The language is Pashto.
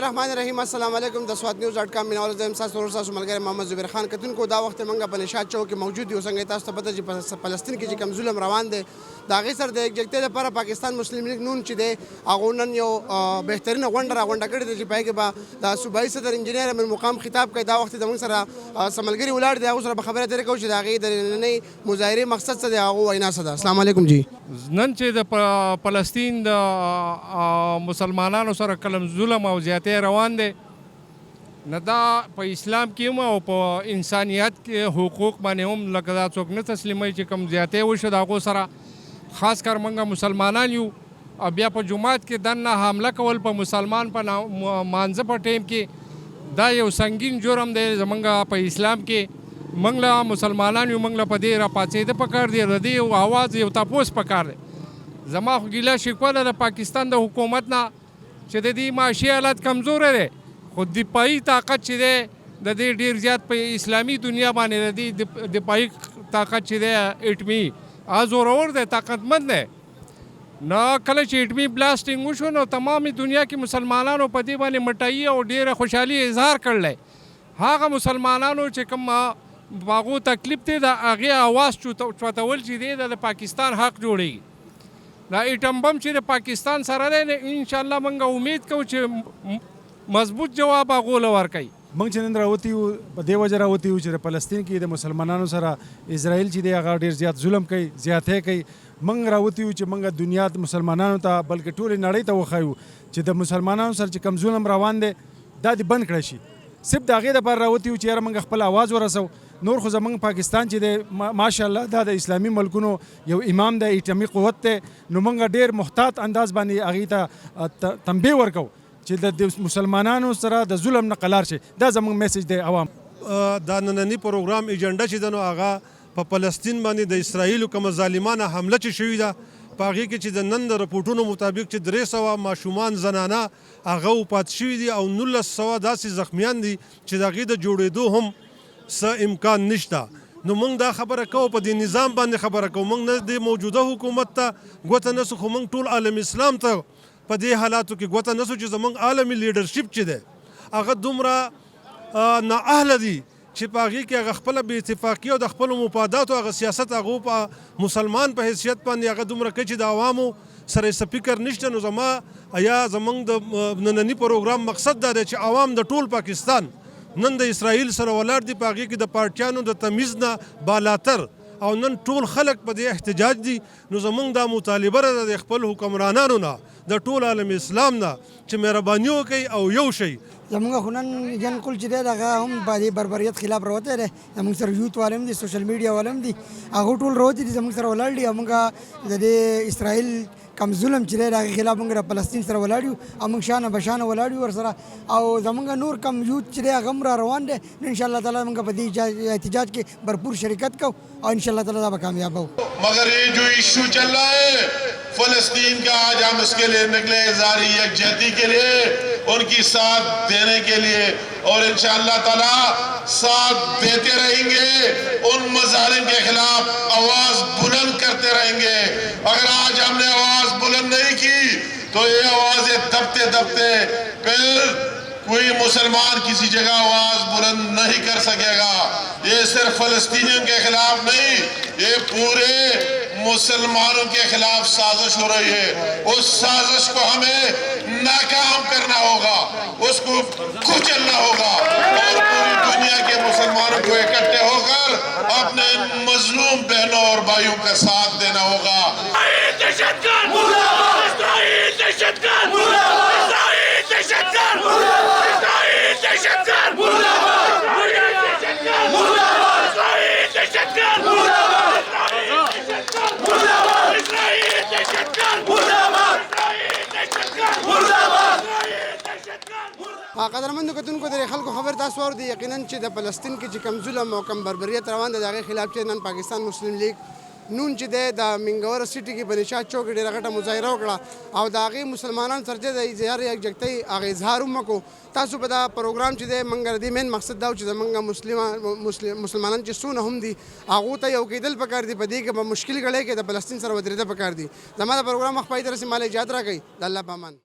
الرحمن الرحیم السلام علیکم د سواد نیوز ډاټ کام مینوال زم تاسو ورسره ملګری محمد زبیر خان کتونکو دا وخت منګه په نشاط چوک کې موجود یو څنګه تاسو ته پته چې په فلسطین کې چې کم ظلم روان دی دا غي سر د یکجهتۍ لپاره پاکستان مسلم لیگ نون چې دی هغه نن یو بهترینه غونډه راغونډه کړې ده چې پای کې به د صوبایي صدر انجینیر من مقام خطاب کوي دا وخت د موږ سره سملګری ولاړ دی هغه سره خبره ترې کوو چې دا غي د نننۍ مظاهره مقصد څه دی هغه وینا څه ده. السلام علیکم جی. نن چې د فلسطین د مسلمانانو سره کلم ظلم او زیاتې روان دی نه دا په اسلام کې هم او په انسانیت کې حقوق باندې هم لکه دا څوک نه تسلیموي چې کوم زیاتې وشو د هغو سره خاص کر موږ مسلمانان یو او بیا په جومات کې دننه حمله کول په مسلمان په مانځه په ټیم کې دا یو سنګین جرم دی زمونږ په اسلام کې موږ له مسلمانان یو موږ له په دې راپاڅېده پکار دی د دې یو اواز یو تپوس پکار دی. زما خو ګیله شکوه ده د پاکستان د حکومت نه چې د دې معاشي حالت کمزوره دی خو دفاعي طاقت چې دی د دې ډېر زیات په اسلامي دنیا باندې د دې دفاعي طاقت چې دی اټمي زورور دی طاقتمند دی. نو کله چې اټمي بلاسټینګ وشو نو تمامي دنیا کې مسلمانانو په دې باندې مټایي او ډېره خوشحالي اظهار کړلی. هغه مسلمانانو چې کوم باغو تکلیف دی د هغې اواز چوتول چې دی د پاکستان حق جوړېږي. دا ایټم بم چې د پاکستان سره دی انشاءالله موږ امید کوو چې مضبوط جواب هغو له ورکوي. موږ چې نن راوتي یو په دې وجه راوتي یو چې د فلسطین کې د مسلمانانو سره اسرائیل چې دی هغه ډېر زیات ظلم کوي زیاتې کوي. موږ راوتي یو چې موږ دنیا مسلمانانو ته بلکې ټولې نړۍ ته وښایو چې د مسلمانانو سره چې کم ظلم روان دی دا دې بند کړی شي. صرف د هغې دپاره راوتي یو چې یاره موږ خپل اواز ورسو. نور خو زمونږ پاکستان چې دی ماشاءالله دا د اسلامي ملکونو یو امام دی ایټمي قوت دی نو موږ ډېر محتاط انداز باندې هغې ته تنبیه ورکو چې د مسلمانانو سره د ظلم نه قلار شي. دا زمونږ میسج دی عوام. دا نننی پروګرام ایجنډا چې ده نو هغه په فلسطین باندې د اسرائیلو کومه ظالمانه حمله چې شوې ده په هغې کې چې د نن د رپورټونو مطابق چې 300 ماشومان زنانه هغه وفات شوي دي او 1900 داسې زخمیان دي چې د هغې د جوړېدو هم څه امکان نشته. نو موږ دا خبره کوو په دې نظام باندې خبره کوو موږ نه د موجوده حکومت ته ګوته نسو خو موږ ټول عالم اسلام ته په دې حالاتو کې ګوته نسو چې زموږ عالمي لیډرشپ چې دی هغه دومره نااهله دي چې په هغې کې هغه خپله بې اتفاقي او د خپلو مفاداتو هغه سیاست هغو په مسلمان په حیثیت باندې هغه دومره کوي چې د عوامو سره یې څه فکر نشته. نو زما یا زموږ د ننني پروګرام مقصد دا دی چې عوام د ټول پاکستان نن د اسرائیل سره ولاړ دي په هغې کې د پارټیانو د تمیز نه بالاتر او نن ټول خلک په دې احتجاج دي. نو زموږ دا مطالبه ده د خپل حکمرانانو نه د ټول عالم اسلام نه چې مهرباني وکړي او یو شي. زموږ خو نن جنقل چې دی هغه هم په دې بربریت خلاف راوتی دی. زموږ سره یوت والے هم دي سوشل میډیا والے هم دي هغه ټول راوتي دي زموږ سره ولاړ دي او موږ د دې اسرائیل کم ظلم چې دی د هغې خلاف موږ د فلسطین سره ولاړ یو او موږ شانه بشانه ولاړ یو ورسره او زموږ نور کم یوت چې دی هغه هم را روان دی. نو انشاءالله تعالی موږ په دې احتجاج کې भरपूर شرکت کوو اور انشاءاللہ تعالی دا کامیاب ہو. مگر یہ جو ایشو چل رہا ہے فلسطین کا آج ہم اس کے لیے نکلے اظہاری یکجہتی کے لیے ان کی ساتھ دینے کے لیے اور انشاءاللہ تعالی ساتھ دیتے رہیں گے ان مظالم کے خلاف آواز بلند کرتے رہیں گے. اگر آج ہم نے آواز بلند نہیں کی تو یہ آوازیں دبتے دبتے پھر کوئی مسلمان کسی جگہ آواز بلند نہیں کر سکے گا. یہ صرف فلسطینیوں کے خلاف نہیں یہ پورے مسلمانوں کے خلاف سازش ہو رہی ہے. اس سازش کو ہمیں ناکام کرنا ہوگا اس کو کچلنا ہوگا اور پوری دنیا کے مسلمانوں کو اکٹھے ہو کر اپنے مظلوم بہنوں اور بھائیوں کا ساتھ دینا ہوگا. قدرمندو کتونکو د خلکو خبر تاسو اورئ یقینا چې د فلسطین کې چې کم ظلم او کم بربریت روان دی د هغې خلاف چې نن پاکستان مسلم لیگ نون چې دی د منګوره سټي کې په نشاط چوک کې ډېره غټه مظاهره وکړه او د هغې مسلمانانو سره چې د اظهار یکجهتۍ هغه اظهار هم وکړو. تاسو په دا پروګرام چې دی موږ د دې مین مقصد دا و چې زموږ مسلمانان چې څونه هم دي هغو ته یو کېدل پکار دي په دې کې په مشکل ګړۍ کې د فلسطین سره ودرېده پکار دي. زما د پروګرام مخ پای ته رسي مال اجازت راکوئ د الله په امان.